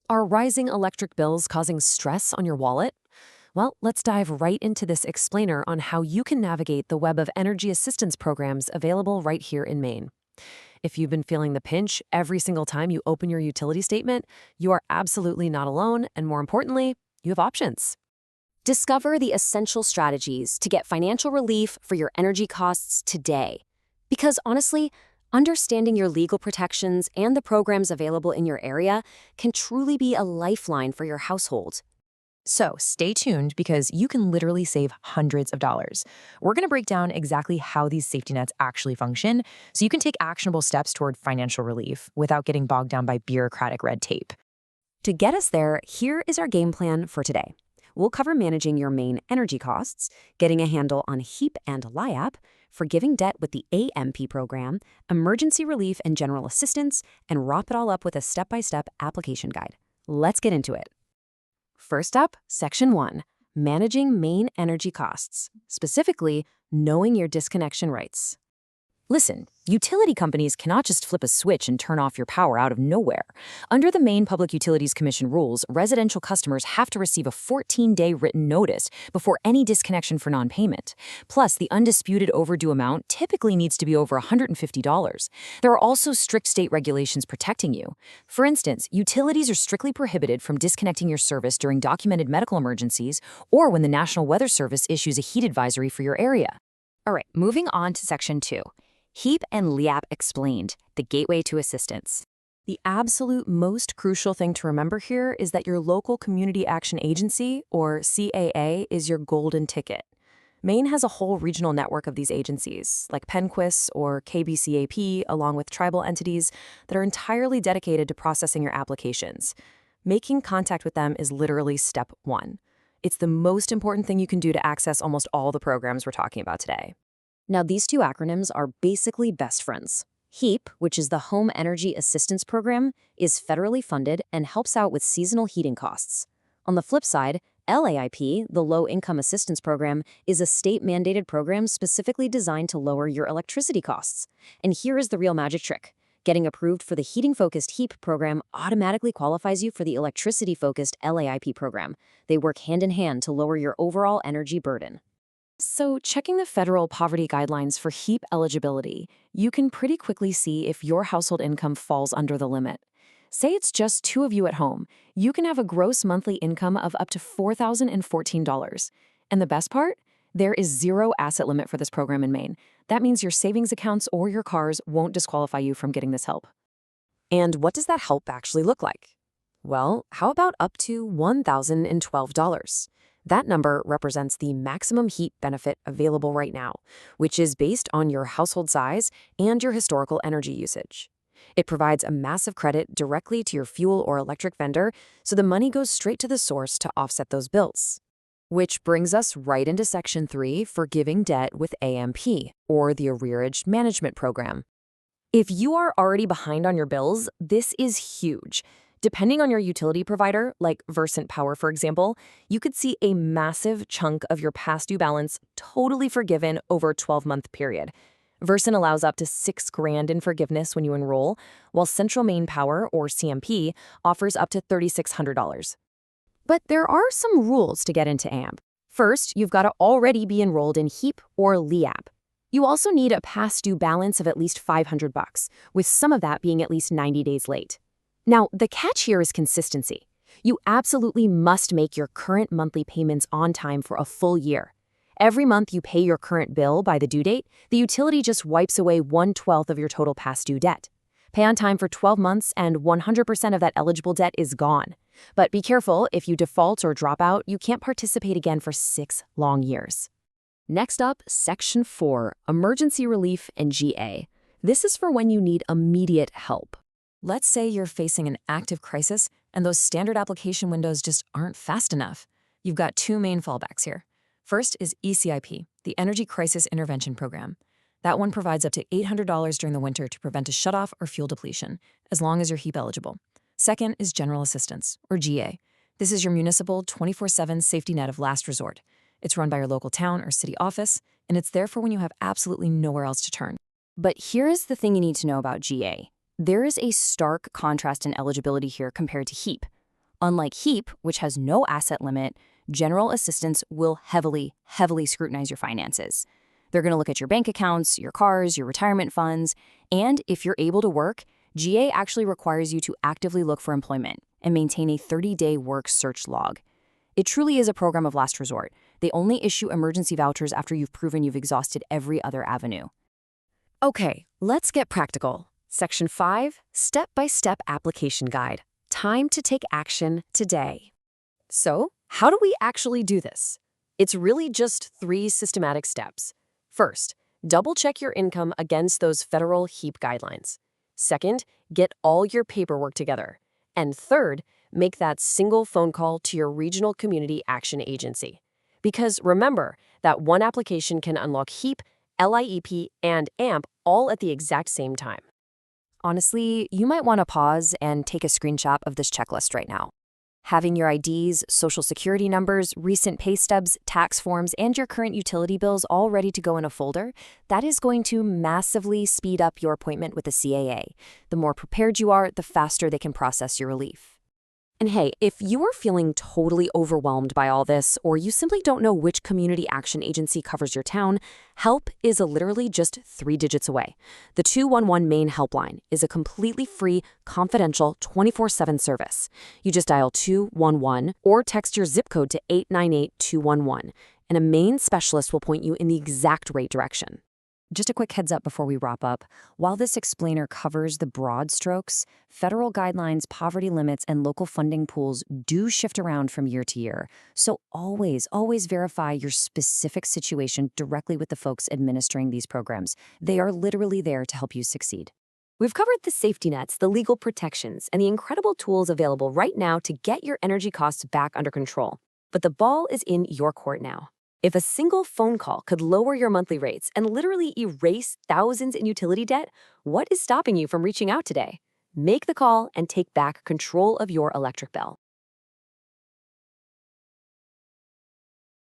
Are rising electric bills causing stress on your wallet? Well, let's dive right into this explainer on how you can navigate the web of energy assistance programs available right here in Maine. If you've been feeling the pinch every single time you open your utility statement, you are absolutely not alone, and more importantly, you have options. Discover the essential strategies to get financial relief for your energy costs today. Because honestly, understanding your legal protections and the programs available in your area can truly be a lifeline for your household. So stay tuned because you can literally save hundreds of dollars. We're going to break down exactly how these safety nets actually function so you can take actionable steps toward financial relief without getting bogged down by bureaucratic red tape. To get us there, here is our game plan for today. We'll cover managing your main energy costs, getting a handle on HEAP and LIHEAP, forgiving debt with the AMP program, emergency relief and general assistance, and wrap it all up with a step-by-step application guide. Let's get into it. First up, Section 1, Managing Main Energy Costs, specifically, knowing your disconnection rights. Listen, utility companies cannot just flip a switch and turn off your power out of nowhere. Under the Maine Public Utilities Commission rules, residential customers have to receive a 14-day written notice before any disconnection for non-payment. Plus, the undisputed overdue amount typically needs to be over $150. There are also strict state regulations protecting you. For instance, utilities are strictly prohibited from disconnecting your service during documented medical emergencies or when the National Weather Service issues a heat advisory for your area. All right, moving on to Section 2. HEAP and LIHEAP explained, the gateway to assistance. The absolute most crucial thing to remember here is that your local community action agency, or CAA, is your golden ticket. Maine has a whole regional network of these agencies, like Penquis or KBCAP, along with tribal entities that are entirely dedicated to processing your applications. Making contact with them is literally step one. It's the most important thing you can do to access almost all the programs we're talking about today. Now, these two acronyms are basically best friends. HEAP, which is the Home Energy Assistance Program, is federally funded and helps out with seasonal heating costs. On the flip side, LIHEAP, the Low Income Assistance Program, is a state-mandated program specifically designed to lower your electricity costs. And here is the real magic trick. Getting approved for the heating-focused HEAP program automatically qualifies you for the electricity-focused LIHEAP program. They work hand in hand to lower your overall energy burden. So, checking the federal poverty guidelines for HEAP eligibility, you can pretty quickly see if your household income falls under the limit. Say it's just two of you at home, you can have a gross monthly income of up to $4,014. And the best part? There is zero asset limit for this program in Maine. That means your savings accounts or your cars won't disqualify you from getting this help. And what does that help actually look like? Well, how about up to $1,012? That number represents the maximum heat benefit available right now, which is based on your household size and your historical energy usage. It provides a massive credit directly to your fuel or electric vendor, so the money goes straight to the source to offset those bills. Which brings us right into Section 3, Forgiving Debt with AMP, or the Arrearage Management Program. If you are already behind on your bills, this is huge. Depending on your utility provider, like Versant Power, for example, you could see a massive chunk of your past due balance totally forgiven over a 12-month period. Versant allows up to $6,000 in forgiveness when you enroll, while Central Maine Power, or CMP, offers up to $3,600. But there are some rules to get into AMP. First, you've got to already be enrolled in HEAP or LIHEAP. You also need a past due balance of at least $500, with some of that being at least 90 days late. Now, the catch here is consistency. You absolutely must make your current monthly payments on time for a full year. Every month you pay your current bill by the due date, the utility just wipes away 1/12 of your total past due debt. Pay on time for 12 months and 100% of that eligible debt is gone. But be careful, if you default or drop out, you can't participate again for 6 long years. Next up, Section 4, Emergency Relief and GA. This is for when you need immediate help. Let's say you're facing an active crisis and those standard application windows just aren't fast enough. You've got two main fallbacks here. First is ECIP, the Energy Crisis Intervention Program. That one provides up to $800 during the winter to prevent a shutoff or fuel depletion, as long as you're HEAP eligible. Second is General Assistance, or GA. This is your municipal 24/7 safety net of last resort. It's run by your local town or city office, and it's there for when you have absolutely nowhere else to turn. But here's the thing you need to know about GA. There is a stark contrast in eligibility here compared to HEAP. Unlike HEAP, which has no asset limit, general assistance will heavily scrutinize your finances. They're going to look at your bank accounts, your cars, your retirement funds, and if you're able to work, GA actually requires you to actively look for employment and maintain a 30-day work search log. It truly is a program of last resort. They only issue emergency vouchers after you've proven you've exhausted every other avenue. Okay, let's get practical. Section 5, Step-by-Step Application Guide. Time to take action today. So, how do we actually do this? It's really just 3 systematic steps. First, double-check your income against those federal HEAP guidelines. Second, get all your paperwork together. And third, make that single phone call to your regional community action agency. Because remember that one application can unlock HEAP, LIEP, and AMP all at the exact same time. Honestly, you might want to pause and take a screenshot of this checklist right now. Having your IDs, social security numbers, recent pay stubs, tax forms, and your current utility bills all ready to go in a folder, that is going to massively speed up your appointment with the CAA. The more prepared you are, the faster they can process your relief. And hey, if you are feeling totally overwhelmed by all this, or you simply don't know which community action agency covers your town, help is literally just 3 digits away. The 211 Maine helpline is a completely free, confidential, 24/7 service. You just dial 211 or text your zip code to 898-211, and a Maine specialist will point you in the exact right direction. Just a quick heads up before we wrap up. While this explainer covers the broad strokes, federal guidelines, poverty limits, and local funding pools do shift around from year to year. So always verify your specific situation directly with the folks administering these programs. They are literally there to help you succeed. We've covered the safety nets, the legal protections, and the incredible tools available right now to get your energy costs back under control. But the ball is in your court now. If a single phone call could lower your monthly rates and literally erase thousands in utility debt, what is stopping you from reaching out today? Make the call and take back control of your electric bill.